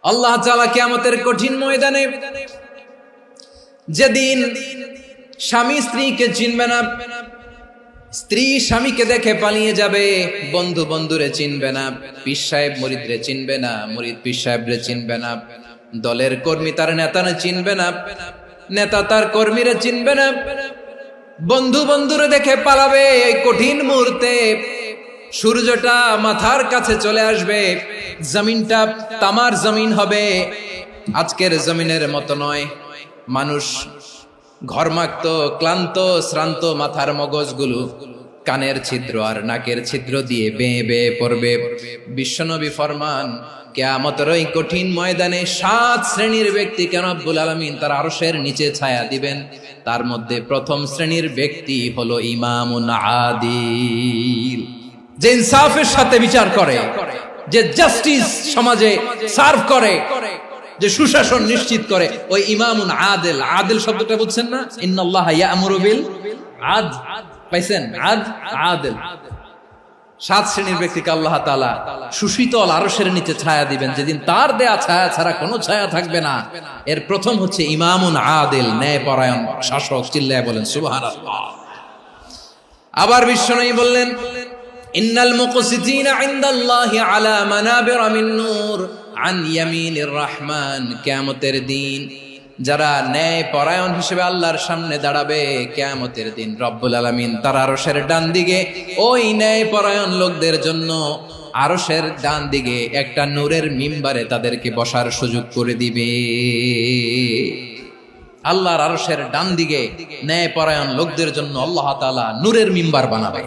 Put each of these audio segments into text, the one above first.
আল্লাহ তাআলা কিয়ামতের কঠিন ময়দানে যেদিন স্বামী স্ত্রীকে চিনবে না, স্ত্রী স্বামীকে দেখে পালিয়ে যাবে, বন্ধু বন্ধুরে চিনবে না, পীর সাহেব মুরিদরে চিনবে না, মুরিদ পীর সাহেবরে চিনবে না, দলের কর্মী তার নেতারে চিনবে না, নেতা তার কর্মীরে চিনবে না, বন্ধু বন্ধুরে দেখে পালাবে। এই কঠিন মুহূর্তে সূর্যটা মাথার কাছে চলে আসবে, জমিনটা তামার জমিন হবে, আজকের জমিনের মতো নয়। মানুষ ঘর্মাক্ত, ক্লান্ত, শ্রান্ত মাথার মগজগুলো কানের ছিদ্র আর নাকের ছিদ্র দিয়ে বেয়ে বেয়ে পড়বে। বিশ্বনবী ফরমান, কিয়ামতের ওই কঠিন ময়দানে 7 শ্রেণীর ব্যক্তিকে রব্বুল আলামিন তার আরশের নিচে ছায়া দিবেন। তার মধ্যে প্রথম শ্রেণীর ব্যক্তি হলো ইমামুন আদিল, যে ইনসাফের সাথে বিচার করে, যে জাস্টিস সমাজে সার্ভ করে, যে সুশাসন নিশ্চিত করে, ওই ইমামুন আদিল। আদিল শব্দটা বুঝছেন না? ইন্নাল্লাহা ইয়া'মুরু বিল আদল, পাইছেন? আদিল। 7 শ্রেণীর ব্যক্তিকে আল্লাহ তাআলা সুশীতল আরশের নিচে ছায়া দিবেন, যেদিন তার দেয়া ছায়া ছাড়া কোনো ছায়া থাকবে না। এর প্রথম হচ্ছে ইমামুন আদিল, ন্যায়পরায়ণ শাসক। চিল্লায় বলেন সুবহানাল্লাহ। আবার বিশ্বনবী বললেন, ইন্নাল মুকসিতিনা ইনদাল্লাহি আলা মানাবিরা মিন নূর আন ইয়ামিনির রহমান। কিয়ামতের দিন যারা ন্যায় পরায়ণ হিসেবে আল্লাহর সামনে দাঁড়াবে, কিয়ামতের দিন রব্বুল আলামিন তার আরশের ডান দিকে ওই ন্যায় পরায়ণ লোকদের জন্য আরশের ডান দিকে একটা নূরের মিম্বারে তাদেরকে বসার সুযোগ করে দিবে। আল্লাহর আরশের ডান দিকে ন্যায় পরায়ণ লোকদের জন্য আল্লাহ তাআলা নূরের মিম্বার বানাবে।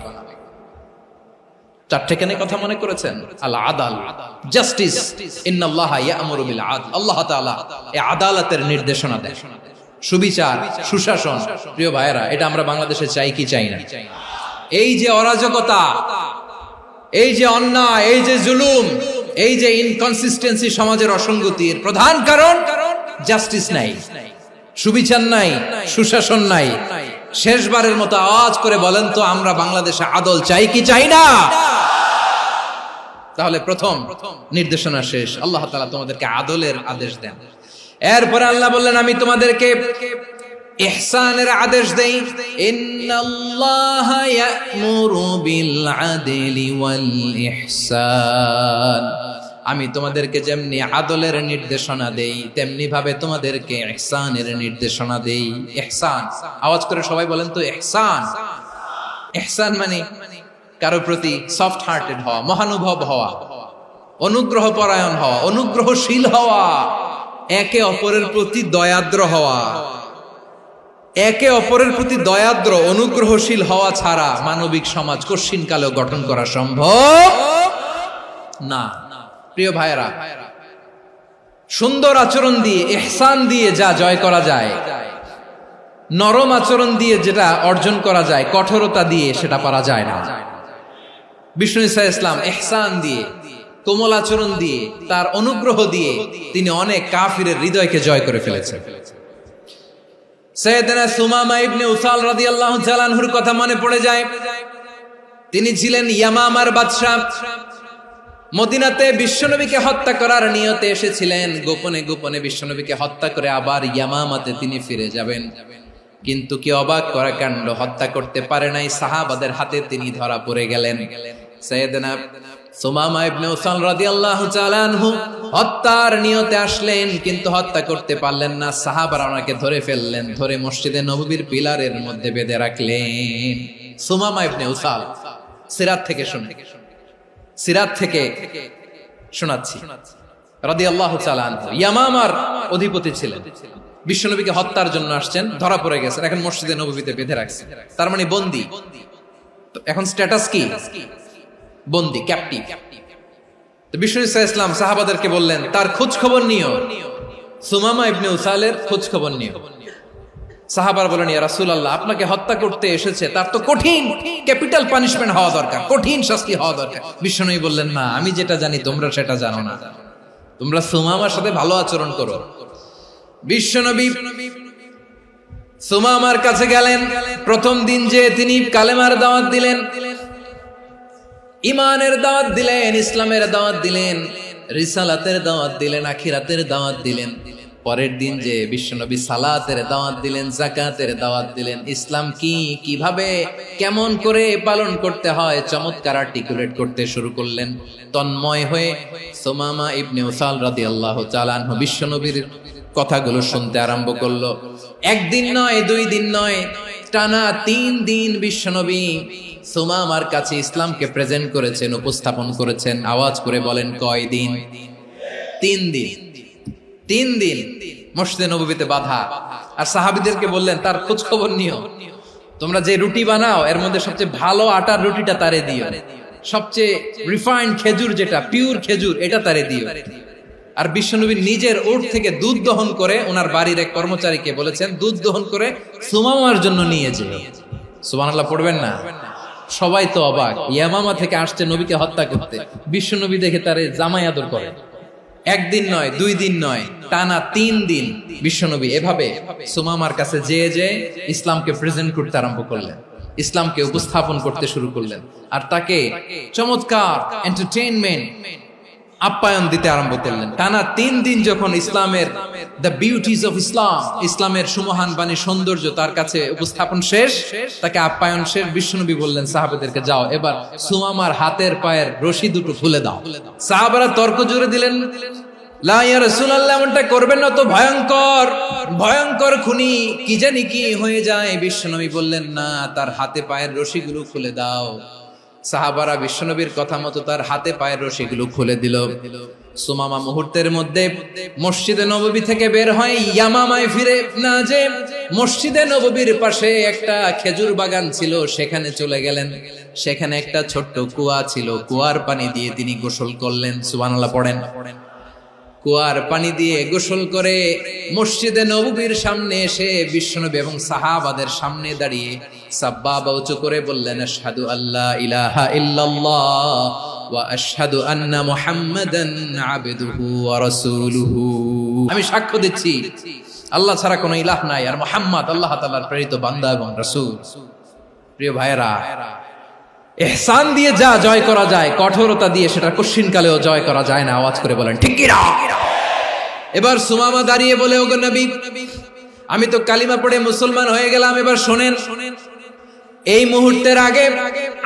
4টে কেন কথা মনে করেছেন? আল আদাল, জাস্টিস। ইন্নাল্লাহা ইয়া'মুরু বিল আদল। আল্লাহ তাআলা এই আদালতের নির্দেশনা দেন, সুবিচার, সুশাসন। প্রিয় ভাইয়েরা, এটা আমরা বাংলাদেশে চাই কি চাই না? এই যে অরাজকতা, এই যে অন্যায়, এই যে জুলুম, এই যে ইনকনসিস্টেন্সি সমাজের অসঙ্গতির প্রধান কারণ জাস্টিস নাই, সুবিচার নাই, সুশাসন নাই। শেষবারের মতো আওয়াজ করে বলেন তো, আমরা বাংলাদেশে আদল চাই কি চাই না? তাহলে প্রথম নির্দেশনা শেষ। আল্লাহ তাআলা তোমাদেরকে আদলের আদেশ দেন। এরপরে আল্লাহ বললেন, আমি তোমাদেরকে ইহসানের আদেশ দেই। ইন্নাল্লাহা ইয়া'মুরু বিল আদলি ওয়াল ইহসান। আমি তোমাদেরকে যেমনি আদলের নির্দেশনা দেই, তেমনি ভাবে তোমাদেরকে ইহসানের নির্দেশনা দেই। ইহসান, আওয়াজ করে সবাই বলেন তো ইহসান। ইহসান মানে কারো প্রতি সফট হার্টেড হওয়া, মহানুভব হওয়া, অনুগ্রহ পরায়ণ হওয়া, অনুগ্রহশীল হওয়া, একে অপরের প্রতি দয়াদ্র হওয়া। একে অপরের প্রতি দয়াদ্র, অনুগ্রহশীল হওয়া ছাড়া মানবিক সমাজ কশিনকালেও গঠন করা সম্ভব না। প্রিয় ভাইয়েরা, সুন্দর আচরণ দিয়ে, ইহসান দিয়ে যা জয় করা যায়, নরম আচরণ দিয়ে যেটা অর্জন করা যায়, কঠোরতা দিয়ে সেটা পারা যায় না। বিষ্ণু ঈসা ইসলাম ইহসান দিয়ে, কোমল আচরণ দিয়ে, তার অনুগ্রহ দিয়ে তিনি অনেক কাফিরের হৃদয়কে জয় করে ফেলেছেন। সাইয়েদনা সুমামা ইবনে উসাল রাদিয়াল্লাহু তাআলা আনহুর কথা মনে পড়ে যায়। তিনি ছিলেন ইয়ামামার বাদশা। মদিনাতে বিশ্বনবীকে হত্যা করার নিয়তে এসেছিলেন। গোপনে গোপনে বিশ্বনবীকে হত্যা করে আবার ইয়ামামাতে তিনি ফিরে যাবেন। কিন্তু কি অবাক করা কাণ্ড, হত্যা করতে পারে নাই, সাহাবাদের হাতে তিনি ধরা পড়ে গেলেন। সাইয়েদনা সুমামা ইবনে উসাল রাদিয়াল্লাহু তাআলা আনহু হত্যার নিয়তে আসলেন, কিন্তু হত্যা করতে পারলেন না। সাহাবারা ওনাকে ধরে ফেললেন, ধরে মসজিদে নববীর পিলারের মধ্যে বেঁধে রাখলেন। সুমামা ইবনে উসাল, সিরাত থেকে শুনে, সিরাত থেকে শোনাচ্ছি, রাদিয়াল্লাহু তাআলা আনহু ইয়ামামার অধিপতি ছিলেন। বিশ্বনবীকে হত্যার জন্য আসছেন, ধরা পড়ে গেছেন, এখন মসজিদে নববীতে বেঁধে রাখছেন। তার মানে বন্দী। এখন স্ট্যাটাস কি? বন্দী, ক্যাপটিভ। তো বিষ্ণু ঈসা ইসলাম সাহাবাদেরকে বললেন, তার খোঁজ খবর নিও, সুমামা ইবনে উসালের খোঁজ খবর নিও। সাহাবারা বলেন, ইয়া রাসূলুল্লাহ, আপনাকে হত্যা করতে এসেছে, তার তো কঠিন ক্যাপিটাল পানিশমেন্ট হওয়া দরকার, কঠিন শাস্তি হওয়া দরকার। বিশ্বনবী বললেন, না, আমি যেটা জানি তোমরা সেটা জানো না, তোমরা সুমামার সাথে ভালো আচরণ করো। বিশ্বনবী সুমামার কাছে গেলেন। প্রথম দিন যে তিনি কালেমার দাওয়াত দিলেন, ইমানের দাওয়াত দিলেন, ইসলামের দাওয়াত দিলেন, রিসালাতের দাওয়াত দিলেন, আখিরাতের দাওয়াত দিলেন। পরের দিন যে বিশ্বনবী সালাতের দাওয়াত দিলেন, যাকাতের দাওয়াত দিলেন, ইসলাম কি, কিভাবে, কেমন করে পালন করতে হয় চমৎকার আর্টিকুলেট করতে শুরু করলেন। তন্ময় হয়ে সুমামা ইবনে উসাল রাদিয়াল্লাহু তাআলা আনহু বিশ্বনবীর কথাগুলো শুনতে আরম্ভ করলো। একদিন নয়, 2 দিন নয়, টানা 3 দিন বিশ্বনবী সুমামার কাছে ইসলামকে প্রেজেন্ট করেছেন, উপস্থাপন করেছেন। আওয়াজ করে বলেন, কয় দিন? 3 দিন। 3 দিন মসজিদে নববীতে বাধা। আর সাহাবীদেরকে বললেন, তার খোঁজ খবর নিও, তোমরা যে রুটি বানাও এর মধ্যে সবচেয়ে ভালো আটার রুটিটা তারে দিও, সবচেয়ে রিফাইন্ড খেজুর, যেটা পিওর খেজুর, এটা তারে দিও। আর বিশ্বনবী নিজের উট থেকে দুধ দহন করে ওনার বাড়ির এক কর্মচারীকে বলেছেন, দুধ দহন করে সুমামার জন্য নিয়ে যেও। সুবহানাল্লাহ পড়বেন না? সবাই তো অবাক, ইয়ামামা থেকে আসছে নবীকে হত্যা করতে, বিশ্বনবী দেখে তারে জামাই আদর করে। একদিন নয়, 2 দিন নয়, টানা 3 দিন বিশ্বনবী এভাবে সুমামার কাছে যেয়ে ইসলামকে প্রেজেন্ট করতে আরম্ভ করলেন, ইসলামকে উপস্থাপন করতে শুরু করলেন। আর তাকে চমৎকার এন্টারটেইনমেন্ট, আপ্যায়ন দিতে আরম্ভ করলেন। টানা 3 দিন যখন ইসলামের দ্য বিউটিজ অফ ইসলাম, ইসলামের সুমহান বাণী, সৌন্দর্য তার কাছে উপস্থাপন শেষ, তাকে আপ্যায়ন শেষ, বিশ্বনবী বললেন সাহাবাদেরকে, যাও এবার সুমামার হাতের পায়ের রশি দুটো খুলে দাও। সাহাবারা তর্ক জুড়ে দিলেন, লা ইয়া রাসূলুল্লাহ, এমনটা করবেন না, তো ভয়ঙ্কর ভয়ঙ্কর খুনি, কি জানি কি হয়ে যায়। বিশ্বনবী বললেন, না, তার হাতে পায়ের রশিগুলো খুলে দাও। সাহাবারা বিশ্বনবীর কথা মতো তার হাতে পায়ের রশিগুলো খুলে দিল। সুমামা মুহূর্তের মধ্যে মসজিদে নববী থেকে বের হয়, ইয়ামামায় ফিরে না যে মসজিদে নববীর পাশে একটা খেজুর বাগান ছিল, সেখানে চলে গেলেন। সেখানে একটা ছোট্ট কুয়া ছিল, কুয়ার পানি দিয়ে তিনি গোসল করলেন। সুবহানাল্লাহ পড়েন। কুয়ার পানি দিয়ে গোসল করে মসজিদে নববীর সামনে এসে বিশ্বনবী এবং সাহাবাদের সামনে দাঁড়িয়ে সাব্বাবা উঁচু করে বললেন, আশহাদু আল্লা ইলাহা ইল্লাল্লাহ ওয়া আশহাদু আন্না মুহাম্মাদান আবদুহু ওয়া রাসূলুহু। আমি সাক্ষ্য দিচ্ছি আল্লাহ ছাড়া কোনো ইলাহ নাই, আর মুহাম্মদ আল্লাহ তাআলার প্রেরিত বান্দা এবং রাসূল। প্রিয় ভাইয়েরা, ইহসান দিয়ে যা জয় করা যায়, কঠোরতা দিয়ে সেটা কঠিনকালেও জয় করা যায় না। আওয়াজ করে বলেন, ঠিক কি না? এবার সুমামা দাঁড়িয়ে বলে, ওগো নবী, আমি তো কালিমা পড়ে মুসলমান হয়ে গেলাম, এবার শোনেন, এই মুহূর্তের আগে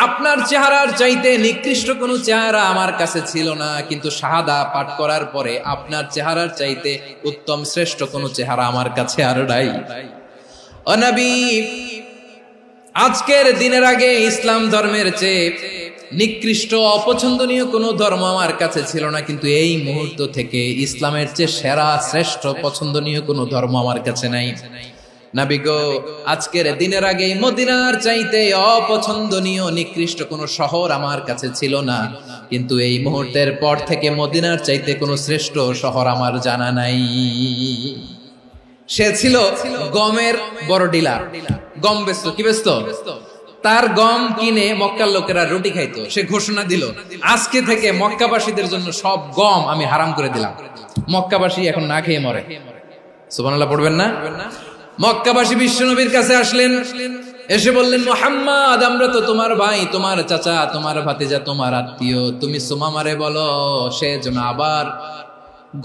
আপনার চেহারার চাইতে নিকৃষ্ট কোনো চেহারা আমার কাছে ছিল না, কিন্তু শাহাদা পাঠ করার পরে আপনার চেহারার চাইতে উত্তম শ্রেষ্ঠ কোনো চেহারা আমার কাছে আর নাই। ও নবী, আজকের দিনের আগে ইসলাম ধর্মের চেয়ে নিকৃষ্ট অপছন্দনীয় কোনো ধর্ম আমার কাছে ছিল না, কিন্তু এই মুহূর্ত থেকে ইসলামের চেয়ে সেরা শ্রেষ্ঠ পছন্দনীয় কোনো ধর্ম আমার কাছে নাই। নবী গো, আজকের দিনের আগে মদিনার চাইতে অপছন্দনীয় নিকৃষ্ট কোনো শহর আমার কাছে ছিল না, কিন্তু এই মুহূর্তের পর থেকে মদিনার চাইতে কোনো শ্রেষ্ঠ শহর আমার জানা নাই। সে ছিল গমের বড় ডিলার, গম বেচত। কি বেচত? তার গম কিনে মক্কার লোকেরা রুটি খাইতো। সে ঘোষণা দিল, আজকে থেকে মক্কাবাসীদের জন্য সব গম আমি হারাম করে দিলাম, মক্কাবাসী এখন না খেয়ে মরে। সুবহানাল্লাহ পড়বেন না? মক্কাবাসী বিশ্বনবীর কাছে আসলেন, এসে বললেন, মুহাম্মদ, আমরা তো তোমার ভাই, তোমার চাচা, তোমার ভাতিজা, তোমার আত্মীয়, তুমি সুমামারে বলো সে যেন আবার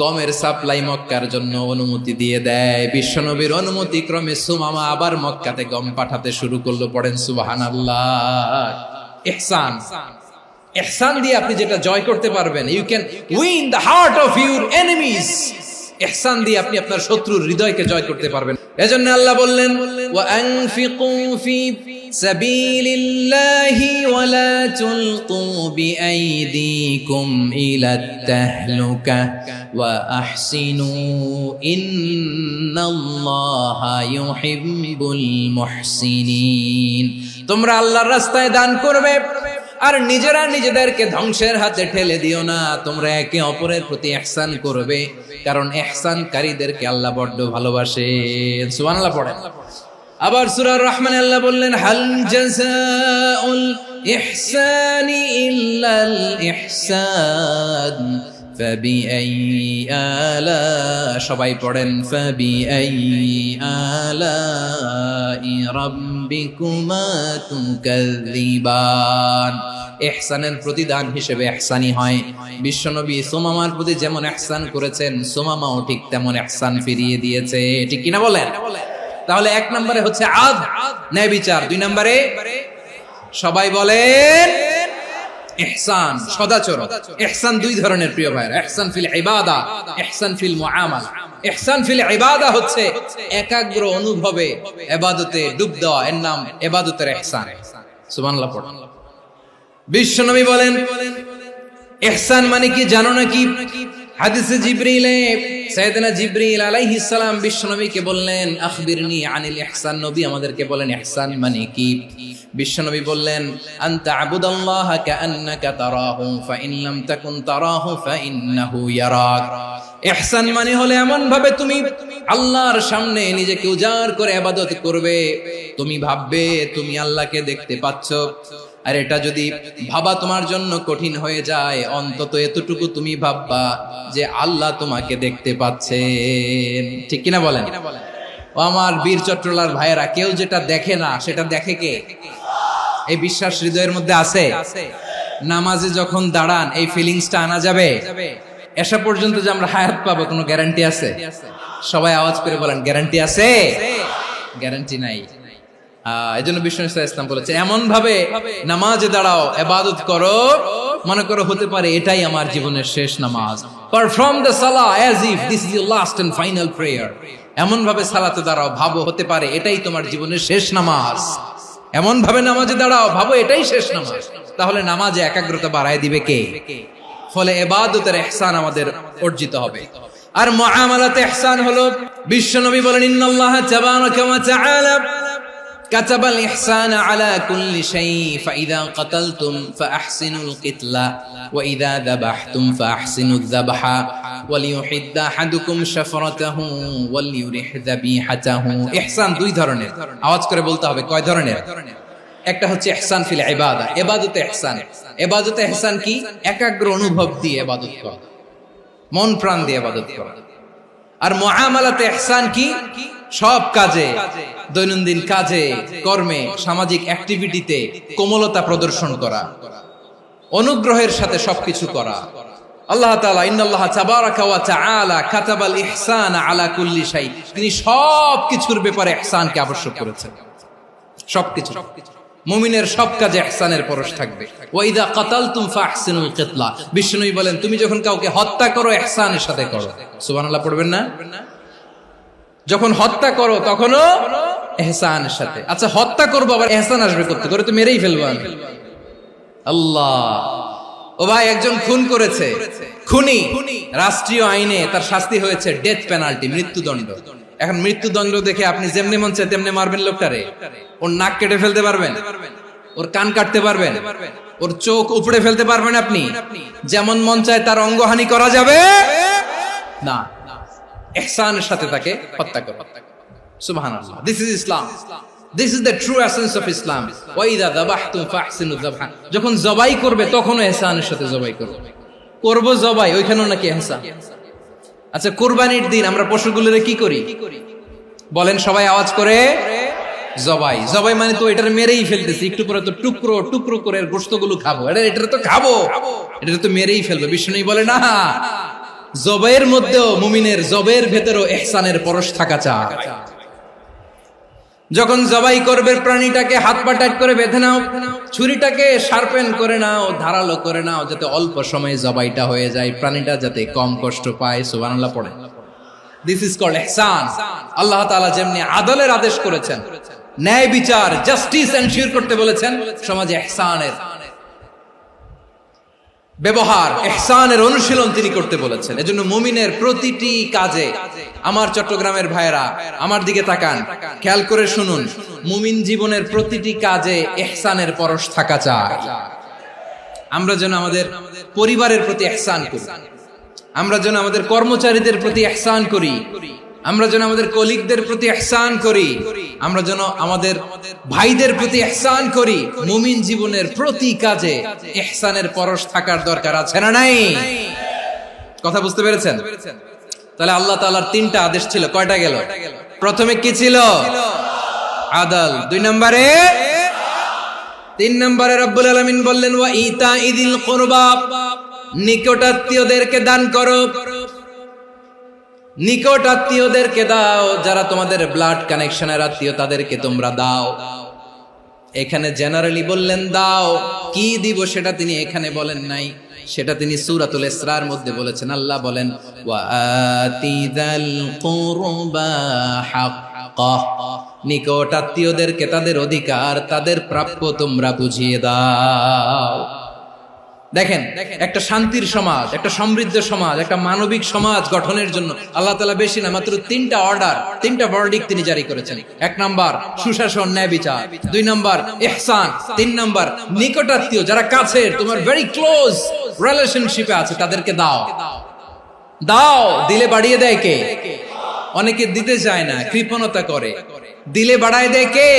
গমের সাপ্লাই মক্কার জন্য অনুমতি দিয়ে দেয়। বিশ্বনবীর অনুমতি ক্রমে সুমামা আবার মক্কাতে গম পাঠাতে শুরু করলো। পড়েন সুবহানাল্লাহ। ইহসান, ইহসান দিয়ে আপনি যেটা জয় করতে পারবেন, you can win the heart of your enemies. ইহসান দিয়ে আপনি আপনার শত্রুর হৃদয়কে জয় করতে পারবেন। এজন্য আল্লাহ বললেন, ওয়া আনফিকু ফি সাবিলিল্লাহি ওয়া লা তুলকু বিআইদিকুম ইলাত তাহলুকা ওয়া আহসিনু ইন্নাল্লাহা ইউহিব্বুল মুহসিনিন। তোমরা আল্লাহর রাস্তায় দান করবে আর নিজেরা নিজেদেরকে ধ্বংসের হাতে ঠেলে দিও না। তোমরা একে অপরের প্রতি ইহসান করবে, কারণ ইহসানকারীদেরকে আল্লাহ বড় ভালোবাসেন। সুবহানাল্লাহ পড়েন। আবার সূরা রহমানে আল্লাহ বললেন, হাল জাযাউল ইহসানি ইল্লাল ইহসান ফাবিআইয়ি আলা, সবাই পড়েন, ফাবিআইয়ি আলাই রাব্বিকুমা তুকাযযিবান। ইহসানের প্রতিদান হিসেবে ইহসানি হয়। বিশ্বনবী সুমামার প্রতি যেমন ইহসান করেছেন, সুমামাও ঠিক তেমন ইহসান ফিরিয়ে দিয়েছে। ঠিক কিনা বলেন? তাহলে এক নম্বরে হচ্ছে আদ, ন্যায় বিচার। দুই নম্বরে সবাই বলেন ইহসান, সদাচরণ। ইহসান দুই ধরনের প্রিয় ভাইরা, ইহসান ফিল ইবাদা, ইহসান ফিল মুআমালা। ইহসান ফিল ইবাদা হচ্ছে একাগ্র অনুভবে ইবাদতে ডুব দেওয়া, এর নাম ইবাদতের ইহসান। সুবহানাল্লাহ পড়ুন। বিশ্বনবী বলেন ইহসান মানে কি জানো নাকি? হাদিসে জিবরিলে সাইয়েদনা জিবরিল আলাইহিস সালাম বিশ্বনবীকে বললেন আখবিরনি আনিল ইহসান। নবী আমাদেরকে বলেন ইহসান মানে কি? বিশ্বনবী বললেন আনতা আবুদাল্লাহা কাআন্নাকা তারাহু ফাইন লাম তাকুন তারাহু ফাইন্নাহু ইয়ারাক। ইহসান মানে হলো এমন ভাবে তুমি আল্লাহর সামনে নিজেকে উজাড় করে ইবাদত করবে, তুমি ভাববে তুমি আল্লাহকে দেখতে পাচ্ছ। আর এটা যদি ভাবা তোমার জন্য কঠিন হয়ে যায়, অন্তত এতটুকু তুমি ভাববা যে আল্লাহ তোমাকে দেখতে পাচ্ছেন। ঠিক কিনা বলেন? ও আমার বীর চট্টলার ভাইয়েরা, কেউ যেটা দেখে না সেটা দেখে কে? এই বিশ্বাস হৃদয়ের মধ্যে আছে? নামাজে যখন দাঁড়ান এই ফিলিংসটা আনা যাবে? এসা পর্যন্ত যে আমরা হায়াত পাবো কোনো গ্যারান্টি আছে? সবাই আওয়াজ করে বলেন গ্যারান্টি আছে? গ্যারান্টি নাই। এজন্য বিষ্ণু ইসলাম বলেছে এমন ভাবে নামাজে দাঁড়াও, ইবাদত করো, মনে করো হতে পারে এটাই আমার জীবনের শেষ নামাজ। পারফর্ম দ্য সালাহ as if this is your last and final prayer. এমন ভাবে সালাতে দাঁড়াও, ভাবো হতে পারে এটাই তোমার জীবনের শেষ নামাজ। এমন ভাবে নামাজে দাঁড়াও, ভাবো এটাই শেষ নামাজ। তাহলে নামাজে একাগ্রতা বাড়ায় দিবে কে? ফলে ইবাদতের ইহসান আমাদের অর্জিত হবে। আর মুআমালাতে ইহসান হলো, বিশ্বনবী বলেন ইন্নাল্লাহা তাবারাকা ওয়া তাআলা কাতাবাল ইহসানা আলা কুল্লি শাই ফাইযা কাতালতুম ফাআহসিনুল কিতলা ওয়া ইযা যাবাহতুম ফাআহসিনুয যাবহা ওয়ালিয়ুহিদ্দা আহাদুকুম শাফরাতাহু ওয়ালিয়ুরিহ যাবিহাতাহু। ইহসান দুই ধরনের, আওয়াজ করে বলতে হবে কয় ধরনের? একটা হচ্ছে ইহসান ফিল ইবাদা, ইবাদতে ইহসান। ইবাদতে ইহসান কি? একাগ্র অনুভব দিয়ে ইবাদত করা, মন প্রাণ দিয়ে ইবাদত করা। আর মুআমালাতে ইহসান কি? সব কাজে, দৈনন্দিন কাজে, কর্মে, সামাজিক অ্যাক্টিভিটিতে কোমলতা প্রদর্শন করা, অনুগ্রহের সাথে সবকিছু করা। আল্লাহ তাআলা ইন্নাল্লাহা তাবারাকা ওয়া তাআলা কাতাবাল ইহসানা আলা কুল্লি শাই, তিনি সবকিছুর ব্যাপারে ইহসানকে আবশ্যক করেছেন। সবকিছু, মুমিনের সব কাজে ইহসানের পরশ থাকবে। ওয়া ইযা কাতালতুম ফাহসিনুল কিতলা, বিষ্ণুই বলেন তুমি যখন কাউকে হত্যা করো ইহসানের সাথে করো। সুবহানাল্লাহ পড়বেন না? যখন হত্যা করো তখনও ইহসানের সাথে। আচ্ছা হত্যা করবো আবার ইহসান আসবে করতে করে তো মেরেই ফেলবো আমি। আল্লাহ, ও ভাই একজন খুন করেছে, খুনি, রাষ্ট্রীয় আইনে তার শাস্তি হয়েছে ডেথ পেনাল্টি, মৃত্যুদণ্ড। এখন মৃত্যুদণ্ড দেখে আপনি যেমনি মন চায় তেমনি মারবেন লোকটারে? ওর নাক কেটে ফেলতে পারবেন? ওর কান কাটতে পারবেন? ওর চোখ উপড়ে ফেলতে পারবেন আপনি? যেমন মন চায় তার অঙ্গহানি করা যাবে না। ইহসানের সাথে তাকে হত্যা করো। সুবহানাল্লাহ, this is Islam, this is the true essence of Islam. ওয়া ইযা যাবাহতুম ফাহসিনুয যাবহা, যখন জবাই করবে তখনও ইহসানের সাথে জবাই করবে। করব জবাই, ওইখানেও নাকি ইহসান। আচ্ছা কুরবানির দিন আমরা পশুগুলোরে কি করি বলেন সবাই আওয়াজ করে? জবাই। জবাই মানে তো এটার মেরেই ফেলতেছি, একটু পরে তো টুকরো টুকরো করে গোশতগুলো খাবো, এটা তো খাবো, এটা তো মেরেই ফেলবে। বিষ্ণু বলে না, জবাইয়ের মধ্যেও মুমিনের জবাইয়ের ভেতরেও ইহসানের পরশ থাকা চাই। যখন জবাই করবে প্রাণীটাকে হাত পা টাইট করে বেঁধে নাও, ছুরিটাকে শার্পেন করে নাও, ধারালো করে নাও, যাতে অল্প সময়ে জবাইটা হয়ে যায়, প্রাণীটা যাতে কম কষ্ট পায়। সুবহানাল্লাহ পড়ে। দিস ইজ কল্ড ইহসান। আল্লাহ তাআলা যেমনি আদলের আদেশ করেছেন, ন্যায় বিচার, জাস্টিস এনশিওর করতে বলেছেন, সমাজে ইহসানের ব্যবহার, ইহসানের অনুশীলন তিনি করতে বলেছেন। এজন্য মুমিনের প্রতিটি কাজে, আমার চট্টগ্রামের ভাইয়েরা আমার দিকে তাকান, খেয়াল করে শুনুন, মুমিন জীবনের প্রতিটি কাজে ইহসানের পরশ থাকা চাই। আমরা যেন আমাদের পরিবারের প্রতি ইহসান করি, আমরা যেন আমাদের কর্মচারীদের প্রতি ইহসান করি, আমরা যেন আমাদের কলিগদের প্রতি ইহসান করি, আমরা যেন আমাদের ভাইদের প্রতি ইহসান করি। মুমিন জীবনের প্রতি কাজে ইহসানের পরশ থাকার দরকার আছে না নাই? কথা বুঝতে পেরেছেন? তাহলে আল্লাহ তাআলার তিনটা আদেশ ছিল, কয়টা গেল? প্রথমে কি ছিল? আদল। দুই নম্বরে তিন নম্বরে রব্বুল আলামিন বললেন ওয়া ইতাইদিল কুরবা, নিকটাত্মীয়দেরকে দান করো, নিকট আত্মীয়দেরকে দাও, যারা তোমাদের ব্লাড কানেকশনের আত্মীয় তাদেরকে তোমরা দাও। এখানে জেনারেলি বললেন দাও, কি দিব সেটা তিনি এখানে বলেন নাই, সেটা তিনি সূরাতুল ইসরার মধ্যে বলেছেন। আল্লাহ বলেন ওয়া আতিযাল কুরবা হাক্কাহ, নিকট আত্মীয়দেরকে তাদের অধিকার, তাদের প্রাপ্য তোমরা বুঝিয়ে দাও। দেখেন, একটা শান্তির সমাজ, একটা সমৃদ্ধ সমাজ, একটা মানবিক সমাজ গঠনের জন্য আল্লাহ তাআলা বেশি না মাত্র তিনটা অর্ডার, তিনটা ভার্ডিক্ট তিনি জারি করেছেন। এক নাম্বার সুশাসন, ন্যায় বিচার। দুই নাম্বার ইহসান। তিন নাম্বার নিকটাত্মীয়, যারা কাছের, তোমার ভেরি ক্লোজ রিলেশনশিপে আছে, তাদেরকে দাও। দাও, দিলে বাড়িয়ে দেয় কে? অনেকে দিতে চায় না, কৃপণতা করে। দিলে বাড়ায় দেয় কে?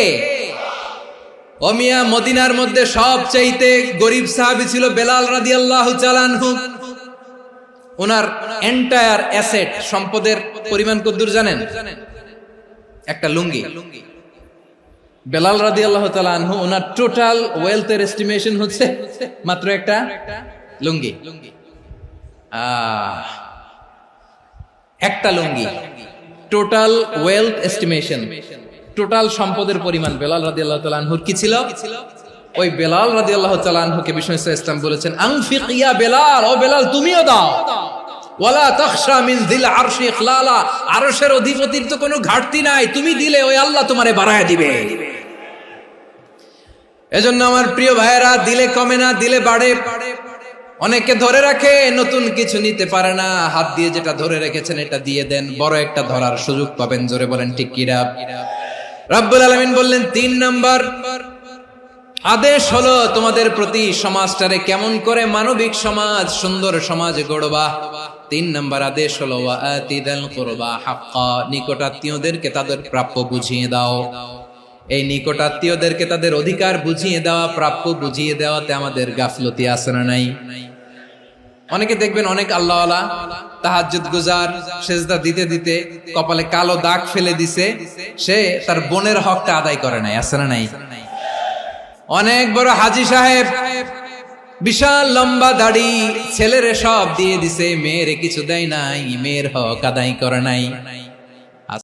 ও মিয়া, মদিনার মধ্যে সবচাইতে গরিব সাহাবী ছিল বেলাল রাদিয়াল্লাহু তাআলা আনহু। ওনার এন্টায়ার অ্যাসেট, সম্পদের পরিমাণ কতদূর জানেন? একটা লুঙ্গি। বেলাল রাদিয়াল্লাহু তাআলা আনহু, ওনার টোটাল ওয়েলথের এস্টিমেশন হচ্ছে মাত্র একটা লুঙ্গি। একটা লুঙ্গি, টোটাল ওয়েলথ এস্টিমেশন, টোটাল সম্পদের পরিমাণ বেলাল রাদিয়াল্লাহু তাআলা আনহুর কি ছিল? ওই বেলাল রাদিয়াল্লাহু তাআলা আনহুকে বিষ্ণু ইসলাম বলেছেন আনফিক ইয়া বেলাল, ও বেলাল তুমিও দাও। ওয়ালা তাখশা মিন যিল আরশি ইখলালা, আরশের অধিপতির তো কোনো ঘাটতি নাই, তুমি দিলে ওই আল্লাহ তোমারে বাড়ায় দিবে। এজন্য আমার প্রিয় ভাইয়েরা, দিলে কমে না, দিলে বাড়ে। অনেকে ধরে রাখে, নতুন কিছু নিতে পারে না, হাত দিয়ে যেটা ধরে রেখেছেন এটা দিয়ে দেন, বড় একটা ধরার সুযোগ পাবেন। জোরে বলেন ঠিক কিনা? রব্বুল আলামিন বললেন ৩ নাম্বার আদেশ হলো তোমাদের প্রতি সমাজটারে কেমন করে মানবিক সমাজ, সুন্দর সমাজ গড়বা। ৩ নাম্বার আদেশ হলো ওয়া আতিদাল কুরবা হাক্কা, নিকটাত্মীয়দেরকে তাদের প্রাপ্য বুঝিয়ে দাও। এই নিকটাত্মীয়দেরকে তাদের অধিকার বুঝিয়ে দেওয়া, প্রাপ্য বুঝিয়ে দেওয়াতে আমাদের গাফলতি আছে না নাই? অনেকে দেখবেন অনেক আল্লাহওয়ালা, তাহাজ্জুদ গুজার, সেজদা দিতে দিতে কপালে কালো দাগ ফেলে দিছে, সে তার বোনের হকটা আদায় করে নাই, আছে না নাই? অনেক বড় হাজী সাহেব, বিশাল লম্বা দাড়ি, ছেলেরে সব দিয়ে দিছে, মেয়েরে কিছু দেয় নাই, মেয়ের হক আদায় করে নাই।